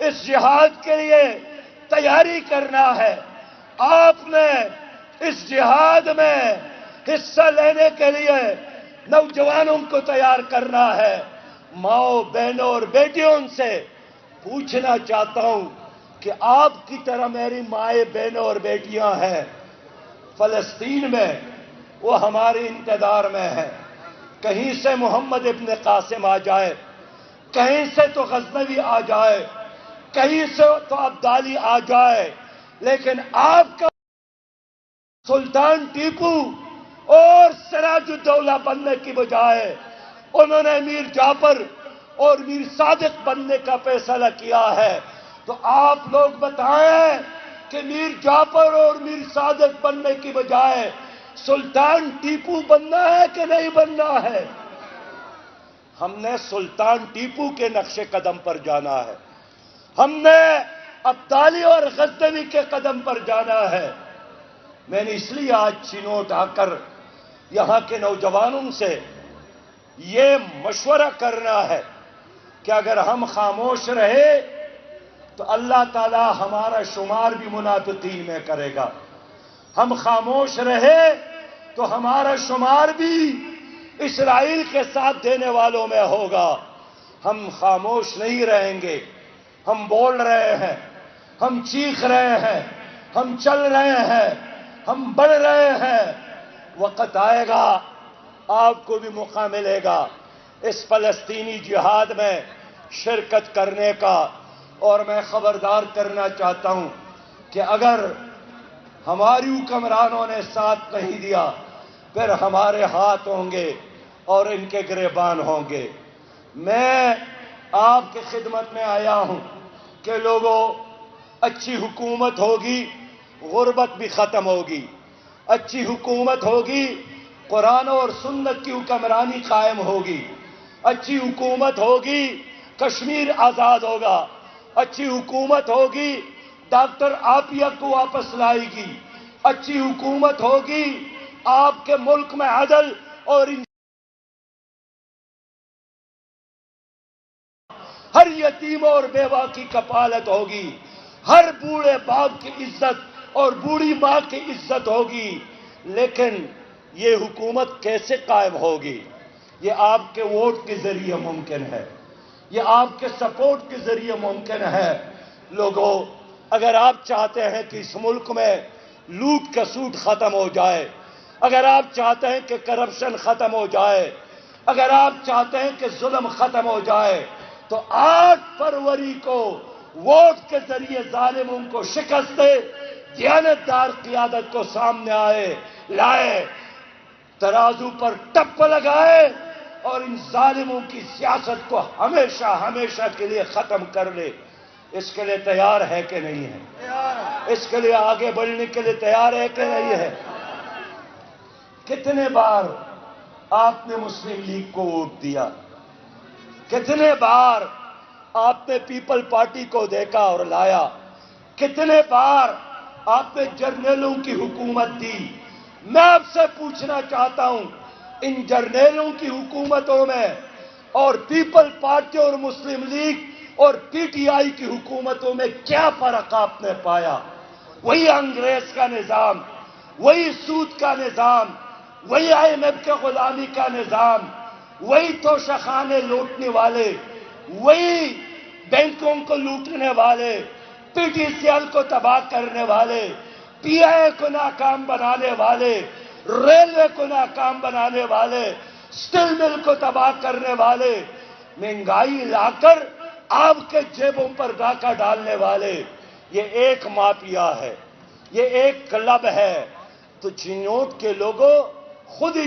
اس جہاد کے لیے تیاری کرنا ہے، آپ نے اس جہاد میں حصہ لینے کے لیے نوجوانوں کو تیار کرنا ہے۔ ماؤں، بہنوں اور بیٹیوں سے پوچھنا چاہتا ہوں کہ آپ کی طرح میری مائیں، بہنوں اور بیٹیاں ہیں فلسطین میں، وہ ہمارے انتظار میں ہے۔ کہیں سے محمد ابن قاسم آ جائے، کہیں سے تو غزنوی آ جائے، کہیں سے تو عبدالی آ جائے، لیکن آپ کا سلطان ٹیپو اور سراج الدولہ بننے کی بجائے انہوں نے میر جعفر اور میر صادق بننے کا فیصلہ کیا ہے۔ تو آپ لوگ بتائیں کہ میر جعفر اور میر صادق بننے کی بجائے سلطان ٹیپو بننا ہے کہ نہیں بننا ہے؟ ہم نے سلطان ٹیپو کے نقش قدم پر جانا ہے، ہم نے عبدالی اور غزنوی کے قدم پر جانا ہے۔ میں نے اس لیے آج چینو اٹھا کر یہاں کے نوجوانوں سے یہ مشورہ کرنا ہے کہ اگر ہم خاموش رہے تو اللہ تعالی ہمارا شمار بھی منافقین میں کرے گا، ہم خاموش رہے تو ہمارا شمار بھی اسرائیل کے ساتھ دینے والوں میں ہوگا۔ ہم خاموش نہیں رہیں گے، ہم بول رہے ہیں، ہم چیخ رہے ہیں، ہم چل رہے ہیں، ہم بڑھ رہے ہیں۔ وقت آئے گا آپ کو بھی موقع ملے گا اس فلسطینی جہاد میں شرکت کرنے کا، اور میں خبردار کرنا چاہتا ہوں کہ اگر ہماری حکمرانوں نے ساتھ نہیں دیا پھر ہمارے ہاتھ ہوں گے اور ان کے گریبان ہوں گے۔ میں آپ کی خدمت میں آیا ہوں کہ لوگوں، اچھی حکومت ہوگی، غربت بھی ختم ہوگی، اچھی حکومت ہوگی، قرآن اور سنت کی حکمرانی قائم ہوگی، اچھی حکومت ہوگی، کشمیر آزاد ہوگا، اچھی حکومت ہوگی، ڈاکٹر عافیہ کو واپس لائے گی، اچھی حکومت ہوگی، آپ کے ملک میں عدل اور ہر یتیم اور بیوہ کی کفالت ہوگی، ہر بوڑھے باپ کی عزت اور بوڑھی ماں کی عزت ہوگی۔ لیکن یہ حکومت کیسے قائم ہوگی؟ یہ آپ کے ووٹ کے ذریعے ممکن ہے، یہ آپ کے سپورٹ کے ذریعے ممکن ہے۔ لوگوں، اگر آپ چاہتے ہیں کہ اس ملک میں لوٹ کسوٹ ختم ہو جائے، اگر آپ چاہتے ہیں کہ کرپشن ختم ہو جائے، اگر آپ چاہتے ہیں کہ ظلم ختم ہو جائے، تو 8 فروری کو ووٹ کے ذریعے ظالموں کو شکست دے، دیانتدار قیادت کو سامنے لائے، ترازو پر ٹپ لگائے اور ان ظالموں کی سیاست کو ہمیشہ ہمیشہ کے لیے ختم کر لے۔ اس کے لیے تیار ہے کہ نہیں ہے؟ اس کے لیے آگے بڑھنے کے لیے تیار ہے کہ نہیں ہے؟ کتنے بار آپ نے مسلم لیگ کو ووٹ دیا؟ کتنے بار آپ نے پیپل پارٹی کو دیکھا اور لایا؟ کتنے بار آپ نے جرنیلوں کی حکومت دی؟ میں آپ سے پوچھنا چاہتا ہوں، ان جرنیلوں کی حکومتوں میں اور پیپل پارٹی اور مسلم لیگ اور پی ٹی آئی کی حکومتوں میں کیا فرق آپ نے پایا؟ وہی انگریز کا نظام، وہی سود کا نظام، وہی آئی ایم ایف کے غلامی کا نظام، وہی توشہ خانے لوٹنے والے، وہی بینکوں کو لوٹنے والے، پی ٹی سی ایل کو تباہ کرنے والے، پی آئی اے کو ناکام بنانے والے، ریلوے کو ناکام بنانے والے، سٹیل مل کو تباہ کرنے والے، مہنگائی لا کر آپ کے جیبوں پر ڈاکہ ڈالنے والے۔ یہ ایک مافیا ہے، یہ ایک کلب ہے۔ تو چینوٹ کے لوگوں، خود ہی